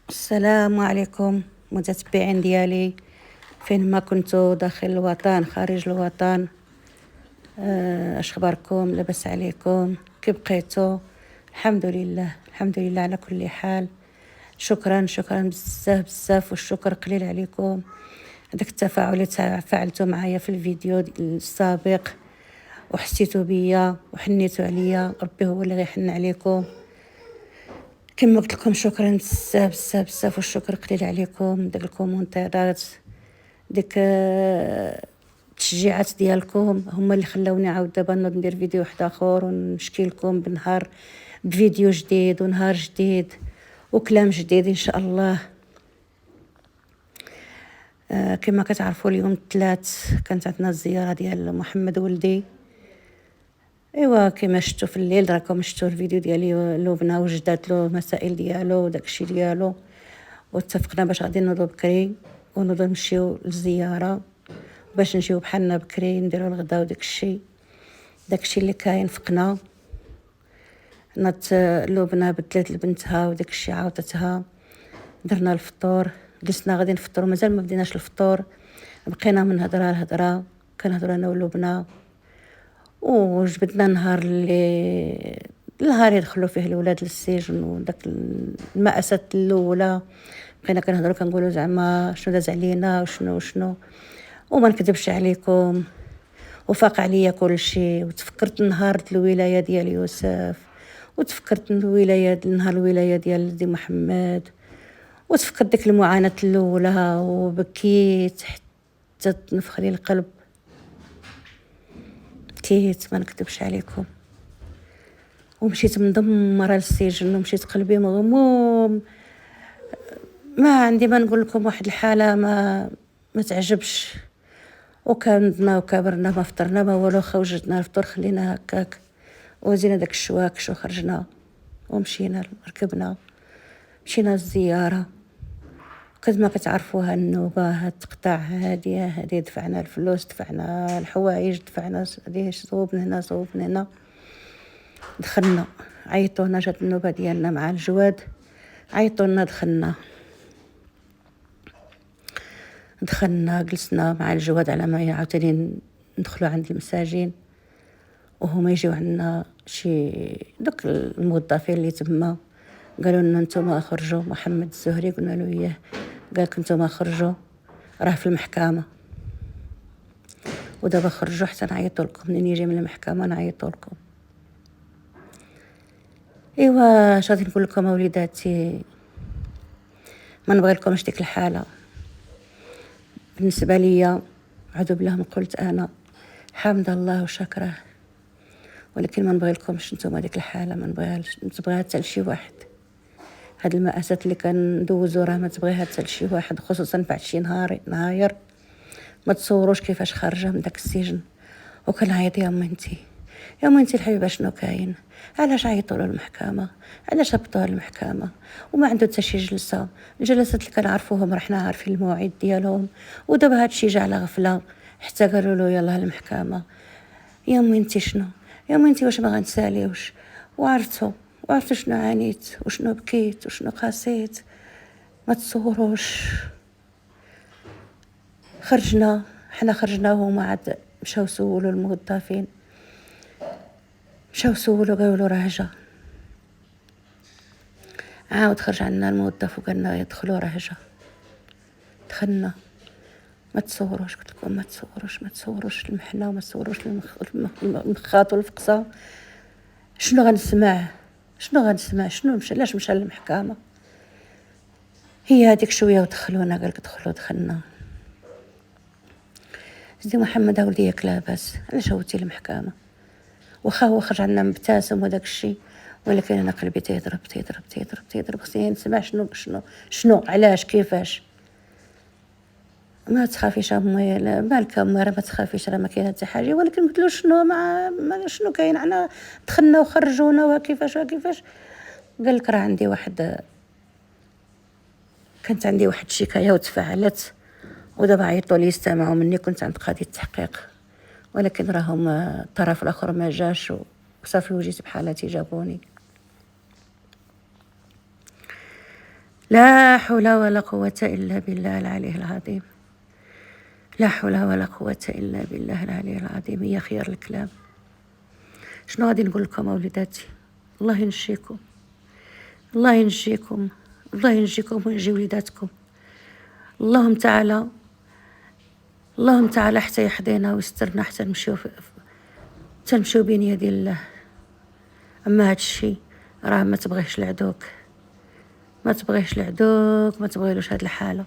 السلام عليكم متتبعين ديالي، فين ما كنتو داخل الوطن خارج الوطن. اش اخباركم؟ لاباس عليكم؟ كي بقيتو؟ الحمد لله الحمد لله على كل حال. شكرا بزاف بزاف، والشكر قليل عليكم. هذاك التفاعل اللي تفاعلتوا معايا في الفيديو السابق وحسيتوا بيا وحنيتوا عليا، ربي هو اللي غيحن عليكم. كما قلت لكم شكرا بزاف بزاف بزاف، والشكر قليل عليكم. داك الكومونتيرات، ديك التشجيعات ديالكم هما اللي خلاوني عاود دابا نوض ندير فيديو واحد اخر ونشكي لكم بنهار بفيديو جديد ونهار جديد وكلام جديد ان شاء الله. كما كتعرفوا اليوم الثلاث كانت عندنا الزياره ديال محمد ولدي. ايوا كما شفتوا في الليل، راكم شفتوا الفيديو ديالي لبنى وجدات له مسائل ديالو وداكشي ديالو، واتفقنا باش غادي نوضو بكري ونوضو نمشيو للزياره باش نجيو بحالنا بكري نديرو الغدا وداكشي اللي كاين فقنا. نات لبنى بدلت لبنتها وداكشي عاوتتها، درنا الفطور، جلسنا غادي نفطروا، مازال ما بديناش الفطور، بقينا من هضره لهضره كنهضروا انا ولبنى. وجبدنا النهار يدخلوا فيه الولاد للسجن، وداك المأساة الاولى بقينا كنهضروا كنقولوا زعما شنو داز علينا وشنو وما نكذبش عليكم، وفاق عليا كل شيء. وتفكرت نهار الولايه ديال يوسف، وتفكرت نهار الولايه ديال دي محمد، وتفكرت ديك المعاناه الاولى وبكيت حتى تنفخ لي القلب. بكيت ما نكذبش عليكم، ومشيت مدمره للسجن، ومشيت قلبي مغموم. ما عندي ما نقول لكم، واحد الحاله ما تعجبش. وكندنا وكبرنا، ما فطرنا ما والو، خوجتنا الفطور خلينا هكاك، وزينا داك الشواكش وخرجنا ومشينا ركبنا مشينا الزياره. كما كتعرفوها النوبه هاد تقطع هادي دفعنا الفلوس، دفعنا الحوايج، دفعنا هادي صوب من هنا صوب من هنا. دخلنا عيطونا، جات النوبه ديالنا مع الجواد عيطونا، دخلنا جلسنا مع الجواد على ما عاوتاني ندخلوا عند المساجين، وهما يجيو عندنا شي دوك الموظفين اللي تما. قالوا لنا نتوما خرجوا. محمد الزهري قلنا له اياه، قال لكم نتوما خرجوا راه في المحكمه، ودابا خرجوا حتى نعيطوا لكم، منين يجي من المحكمه نعيطوا لكم. ايوا اش غادي نقول لكم اوليداتي، ما نبغي لكمش ديك الحاله. بالنسبه ليا عذو بالله قلت انا حامد الله وشكره، ولكن ما نبغي لكمش نتوما ديك الحاله، ما نبغيها حتى لشي واحد. هاد المأساة اللي كندوزو راه ما تبغيها حتى لشي واحد، خصوصا بعد شي نهاير. ما تصوروش كيفاش خارجه من داك السجن وكنعيط يا مامتي الحبيبه شنو كاين، علاش عيطوا له المحكمه، علاش هبطوه للمحكمه وما عنده حتى شي جلسه. الجلسات اللي كنعرفوهم رحنا عارفين المواعيد ديالهم، ودابا هادشي جا على غفله حتى قالوا له يلاه المحكمه. يا مامتي شنو، يا مامتي واش ما غنساليوش؟ وعرفتوا شنو عانيت وشنو بكيت وشنو قاسيت، ما تصوروش. خرجنا وهما عاد مشاو سولوا الموظفين، قالوا له راه جا. عاود خرج عنا الموظف وقالنا يدخلوا راه جا. دخلنا. ما تصوروش، قلت لكم ما تصوروش المحنه، وما تصوروش المخاط والفقصه. شنو غنسمع علاش مشى للمحكمه؟ هي هذيك شويه ودخلونا، قالك دخلنا. سيدي محمد ولدي ياك لاباس، علاش هوتي المحكمه؟ واخا هو خرج عنا مبتسم وداك الشيء، ولكن انا قلبي تيضرب. خصني نسمع شنو علاش كيفاش. ما تخافيش امي، مالك امي، راه ما تخافيش، راه ما كاين حتى حاجه. ولكن قلت له شنو كاين، عنا دخلنا وخرجونا وكيفاش. قال لك راه كانت عندي واحد الشكايه وتفاعلت، ودابا عيطوا لي استمعوا مني، كنت عند قاضي التحقيق، ولكن راهم الطرف الاخر ما جاش وصافي وجيت بحالتي جابوني. لا حول ولا قوة إلا بالله العلي العظيم. لا حول ولا قوة إلا بالله العلي العظيم. هي خير الكلام. شنو غادي نقول لكم أوليداتي؟ الله ينجيكم، الله ينجيكم، الله ينجيكم وينجي وليداتكم. اللهم تعالى، اللهم تعالى حتى يحضينا ويسترنا حتى نمشيو بين يدي الله. اما هاد الشيء راه ما تبغيش العدوك، ما تبغيش العدوك، ما تبغيلوش هاد الحاله.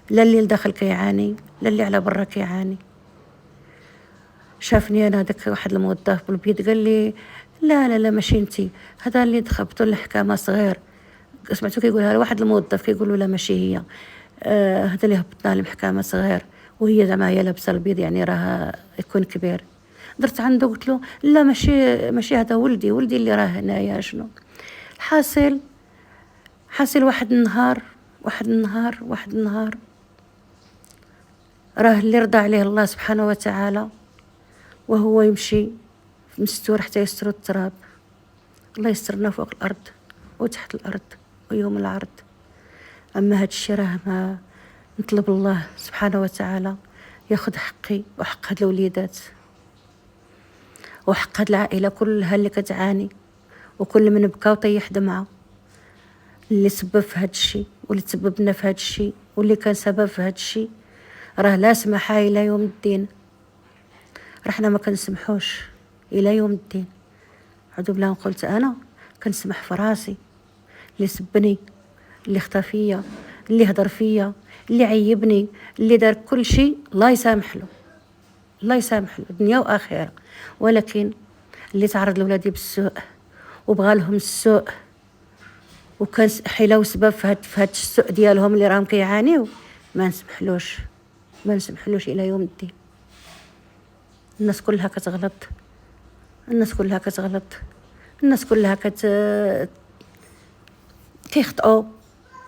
لا اللي لداخل كيعاني، لا اللي على برا كيعاني. شافني انا داك واحد الموظف بالبيض قال لي لا لا لا ماشي انتي، هذا اللي دخبتو للحكامه صغير. سمعتو كيقولها واحد الموظف كيقولوا لا ماشي هي، هذا اللي هبطنا للمحكمه صغير، وهي زعما هي لابسه البيض يعني راه يكون كبير. درت عنده قلت له لا ماشي هذا ولدي، ولدي اللي راه هنايا. شنو حاصل واحد النهار راه اللي رضى عليه الله سبحانه وتعالى وهو يمشي مستور حتى يستر التراب. الله يسترنا فوق الارض وتحت الارض ويوم العرض. اما هاد الشي راه ما نطلب الله سبحانه وتعالى ياخذ حقي وحق هاد الوليدات وحق هاد العائله كلها اللي كتعاني، وكل من بكى وطيح دمعه، اللي سبب في هاد الشي واللي تسببنا في هاد الشي واللي كان سبب في هاد الشي. راه لا سماحه الى يوم الدين، راه حنا ما كنسمحوش الى يوم الدين. عذو بالله قلت انا كنسمح في راسي، اللي سبني، اللي خطا فيا، اللي هضر فيا، اللي عيبني، اللي دار كل شيء، الله يسامح له، الله يسامح له دنيا واخره. ولكن اللي تعرض لولادي بالسوء وبغى لهم السوء وكان حيله وسبب في هاد السوء ديالهم اللي راهم كيعانيو، ما نسمحلوش، ما نسمحلوش الى يوم الدين. الناس كلها كتغلط، الناس كلها كتغلط، الناس كلها كيخطئوا.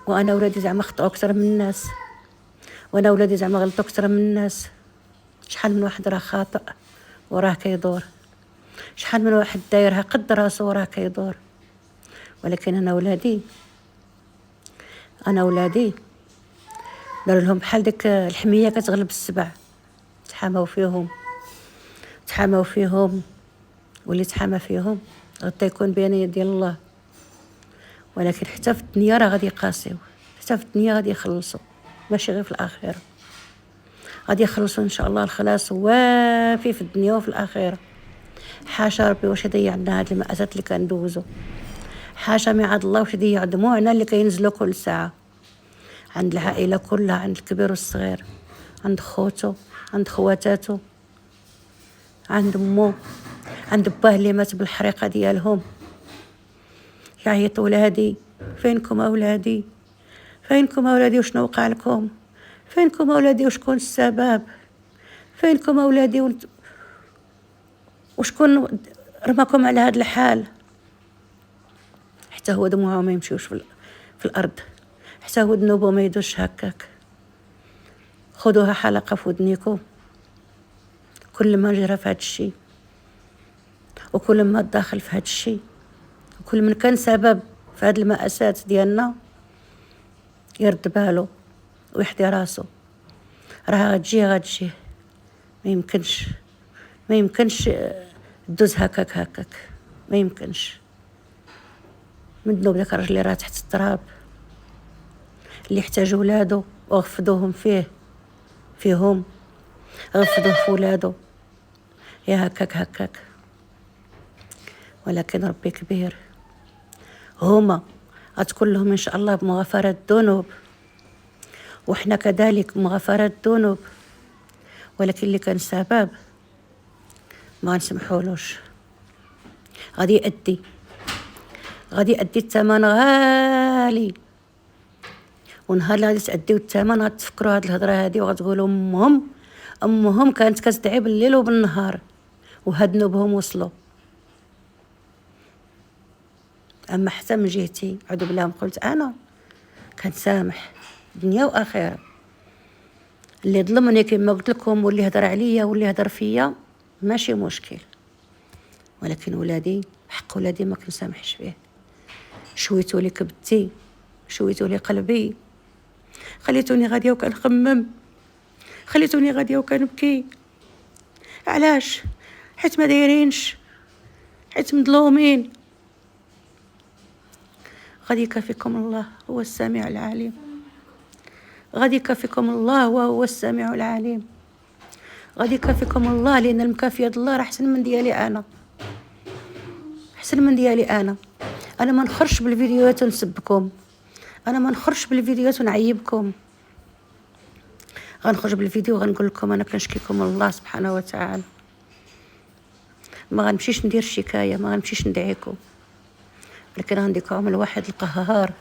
وانا ولادي زعما خطئوا اكثر من الناس، وانا ولادي زعما غلطوا اكثر من الناس. شحال من واحد راه خاطئ وراه كيدور، شحال من واحد دايرها قد راسو وراه كيدور. ولكن انا ولادي دار لهم بحال ديك الحميه كتغلب السبع. تحاموا فيهم واللي تحامى فيهم غدا يكون بين يدي الله. ولكن حتى في الدنيا راه غادي يقاسيو، حتى في الدنيا غادي يخلصوا، ماشي غير في الاخره. غادي يخلصوا ان شاء الله الخلاص وافي في الدنيا وفي الاخره. حاشا ربي واش يضيع عندنا هاد المأساة اللي كندوزو، حاشا ميعاد الله واش يضيع دموعنا اللي كينزلوا كل ساعه عند العائله كلها، عند الكبير والصغير، عند خوتو، عند خواتاتو، عند امو، عند باه اللي مات بالحريقه ديالهم. يعيط ولادي فينكم اولادي، فينكم اولادي، وشنو وقع لكم، فينكم اولادي، وشكون السبب، فينكم اولادي، وشكون رماكم على هذا الحال. حتى هو دموعه ما يمشيوش في الارض، حتى هو ذنوبه ما يدوش هكاك. خذوها حلقه في ودنيكم كل ما جرى في هذا الشيء، وكل ما داخل في هذا الشيء، وكل من كان سبب في هذه المأساة ديالنا يرد باله ويحدي راسه. راه غتجي ما يمكنش دوز هكاك، ما يمكنش. من ذنوب داك الراجل اللي راه تحت التراب، اللي احتاج ولادو وغفدوهم فيهم، غفدوه في ولادو يا هكاك. ولكن ربي كبير، هما غتكون لهم ان شاء الله بمغفرة الذنوب، وحنا كذلك بمغفرة الذنوب. ولكن اللي كان سبب ما نسمحولوش، غادي يأدي الثمن غالي. ونهار اللي غادي تأديو الثمن غتفكروا هاد الهضره هادي وغتقولوا امهم كانت كتدعي بالليل وبالنهار وهاد ذنوبهم وصلوا. اما حتى من جهتي عذو بالله قلت انا كنسامح دنيا واخره. اللي ظلمني كما قلت لكم واللي هضر عليا واللي هضر فيا ماشي مشكل، ولكن ولادي حق ولادي ما كنسامحش فيه. شويتو لي كبتي شويتوا لي قلبي، خليتوني غاديه وكنخمم، خليتوني غاديه وكنبكي. علاش؟ حيت ما دايرينش، حيت مظلومين. غادي يكافيكم الله، هو السميع العليم. غادي يكافيكم الله وهو السميع العليم. غادي يكافيكم الله، لان المكافيه د الله راه احسن من ديالي انا، احسن من ديالي انا. انا ما نخرجش بالفيديوهات ونسبكم، انا ما نخرجش بالفيديوهات ونعيبكم. غنخرج بالفيديو غنقول لكم انا كنشكيكم الله سبحانه وتعالى. ما غنمشيش ندير شكايه، ما غنمشيش ندعيكم، ولكن غنديكم الواحد القهار.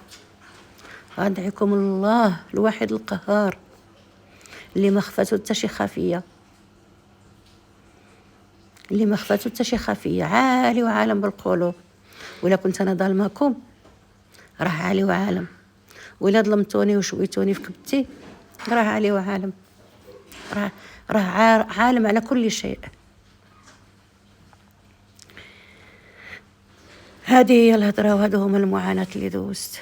غندعيكم الله الواحد القهار اللي ما خفاتو حتى شي خافيه، اللي ما خفاتو حتى شي خافيه، عالي وعالم بالقلوب. ولا كنت انا ظالماكم راه عالي وعالم، ولا ظلمتوني وشويتوني في كبتي راه عالي وعالم، راه عالم على كل شيء. هذه هي الهضره، وهذا هما المعاناه اللي دوزت.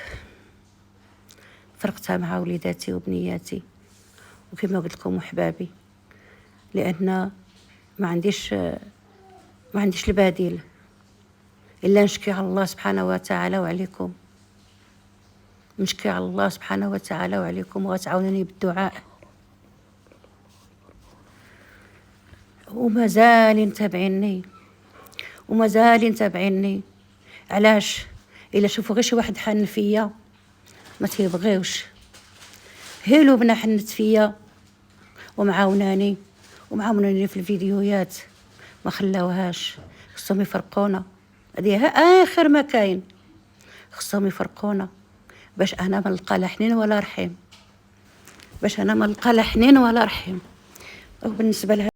فرقتها مع وليداتي وبنياتي، وكما قلت لكم احبابي، لان ما عنديش البديل الا نشكي على الله سبحانه وتعالى وعليكم، نشكي على الله سبحانه وتعالى وعليكم، وغتعاونوني بالدعاء. ومازال متابعيني. علاش؟ الا شوفوا غير شي واحد حن فيا ما تيبغيوش. هيلو بنا حنت فيا ومعاوناني في الفيديوهات، ما خلاوهاش. خصهم يفرقونا، هذه اخر ما كاين. خصهم يفرقونا باش انا ما نلقى لا حنين ولا رحيم، وبالنسبه لها